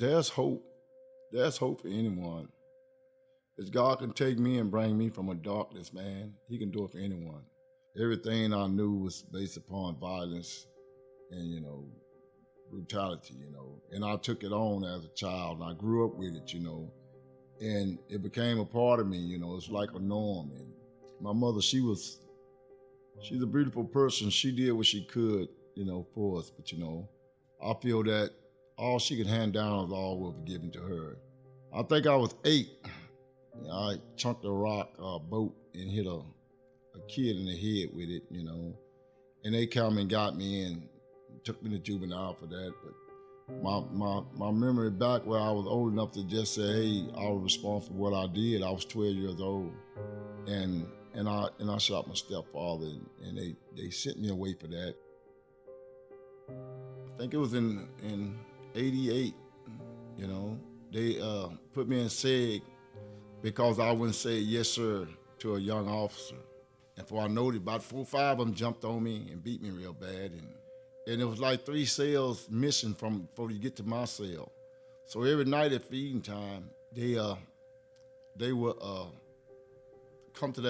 there's hope. There's hope for anyone. Because God can take me and bring me from a darkness, man. He can do it for anyone. Everything I knew was based upon violence and, brutality, And I took it on as a child and I grew up with it, And it became a part of me, It's like a norm. And my mother, she's a beautiful person. She did what she could, for us. But, I feel that all she could hand down was all will be given to her. I think I was 8. I chunked a rock, boat, and hit a kid in the head with it, And they come and got me and took me to juvenile for that. But my memory back where I was old enough to just say, hey, I was responsible for what I did. I was 12 years old, and I shot my stepfather, and they sent me away for that. I think it was in '88. They put me in SEG because I wouldn't say yes sir to a young officer. And before I noticed, about 4 or 5 of them jumped on me and beat me real bad. And it was like 3 cells missing from before you get to my cell. So every night at feeding time, they would come to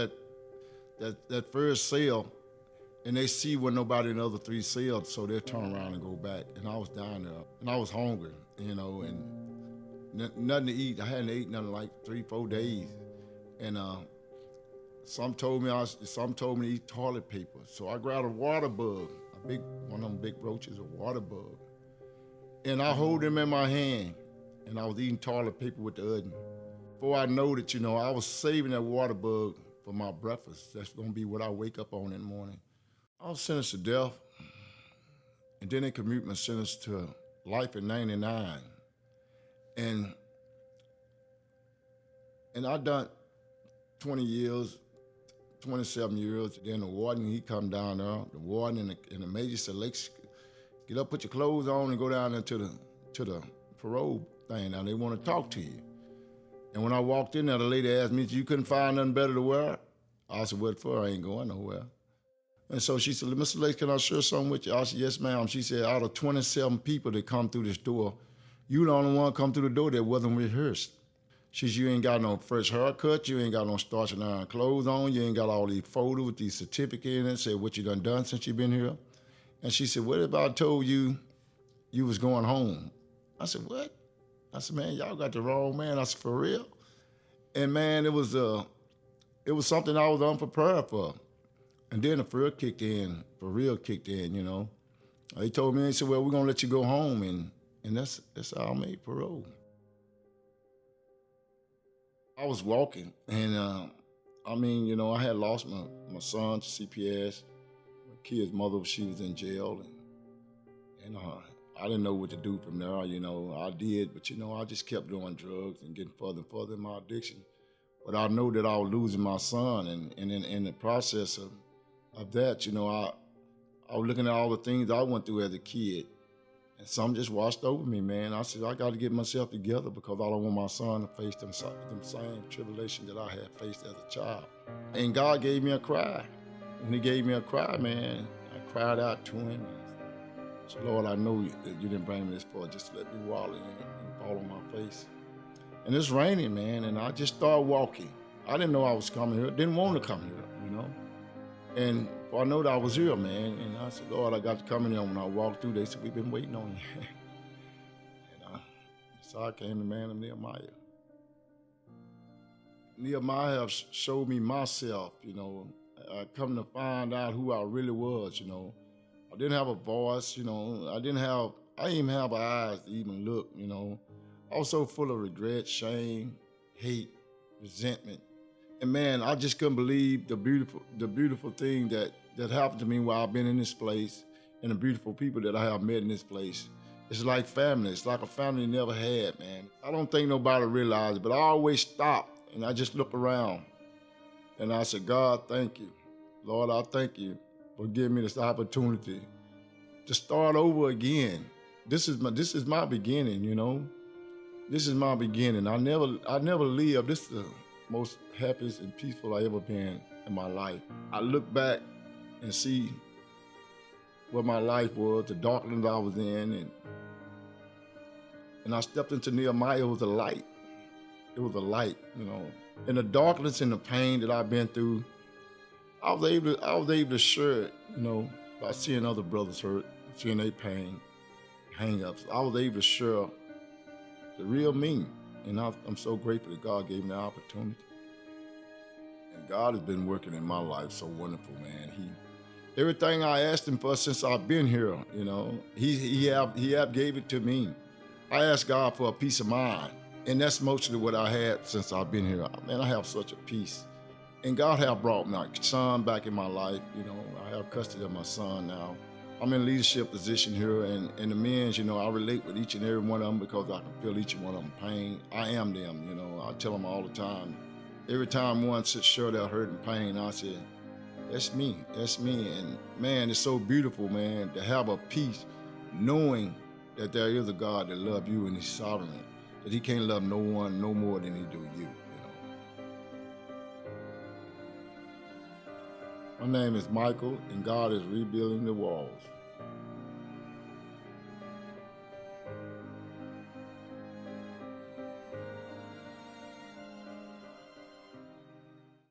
that first cell, and they see where nobody in the other 3 cells, so they'll turn around and go back. And I was down there, and I was hungry, and nothing to eat. I hadn't eaten nothing like 3, 4 days, and some told me to eat toilet paper. So I grabbed a water bug, one of them big roaches, a water bug, and I hold them in my hand, and I was eating toilet paper with the onion. Before I know it, I was saving that water bug for my breakfast. That's gonna be what I wake up on in the morning. I was sentenced to death, and then they commuted my sentence to life in '99. And I done 20 years, 27 years. Then the warden, he come down there. The warden and the major said, Lex, get up, put your clothes on, and go down there to the parole thing. Now they want to talk to you. And when I walked in there, the lady asked me, you couldn't find nothing better to wear? I said, what for? I ain't going nowhere. And so she said, Mr. Lex, can I share something with you? I said, yes, ma'am. She said, out of 27 people that come through this door, you the only one come through the door that wasn't rehearsed. She said, you ain't got no fresh haircut, you ain't got no starch and iron clothes on, you ain't got all these photos with these certificates in it, said what you done since you been here. And she said, what if I told you you was going home? I said, what? I said, man, y'all got the wrong man. I said, for real? And man, it was something I was unprepared for. And then the fear kicked in, for real kicked in, They told me, they said, well, we're gonna let you go home, and that's how I made parole. I was walking, and I had lost my son to CPS. My kid's mother, she was in jail, and I didn't know what to do from there. I did, but I just kept doing drugs and getting further and further in my addiction. But I know that I was losing my son, and in the process of that, I was looking at all the things I went through as a kid, and some just washed over me, man. I said, I got to get myself together because I don't want my son to face them same tribulations that I had faced as a child. And God gave me a cry. When he gave me a cry, man, I cried out to him. So, Lord, I know that you didn't bring me this far just to let me wallow in it and fall on my face. And it's raining, man, and I just started walking. I didn't know I was coming here, didn't want to come here, And I know that I was here, man, and I said, Lord, I got to come in here. When I walked through, they said, we've been waiting on you. So I came to man of Nehemiah. Nehemiah showed me myself, I come to find out who I really was, I didn't have a voice, I didn't even have eyes to even look, I was so full of regret, shame, hate, resentment. And man, I just couldn't believe the beautiful thing that happened to me while I've been in this place, and the beautiful people that I have met in this place. It's like family. It's like a family never had, man. I don't think nobody realized it, but I always stop and I just look around and I said, God, thank you. Lord, I thank you for giving me this opportunity to start over again. This is my beginning, This is my beginning. I never lived. This is the most happiest and peaceful I ever been in my life. I look back and see what my life was, the darkness I was in, And I stepped into Nehemiah, it was a light. It was a light, you know. In the darkness and the pain that I've been through, I was able to share it, you know, by seeing other brothers hurt, seeing their pain, hang-ups. I was able to share the real me. And I'm so grateful that God gave me the opportunity. And God has been working in my life so wonderful, man. Everything I asked him for since I've been here, you know, he have gave it to me. I asked God for a peace of mind. And that's mostly what I had since I've been here. Man, I have such a peace. And God have brought my son back in my life. You know, I have custody of my son now. I'm in a leadership position here, and the men's, you know, I relate with each and every one of them because I can feel each one of them pain. I am them, you know. I tell them all the time. Every time one sits sure they're hurting pain, I say, that's me. That's me. And man, it's so beautiful, man, to have a peace knowing that there is a God that loves you and he's sovereign, that he can't love no one no more than he do you, you know. My name is Michael, and God is rebuilding the walls.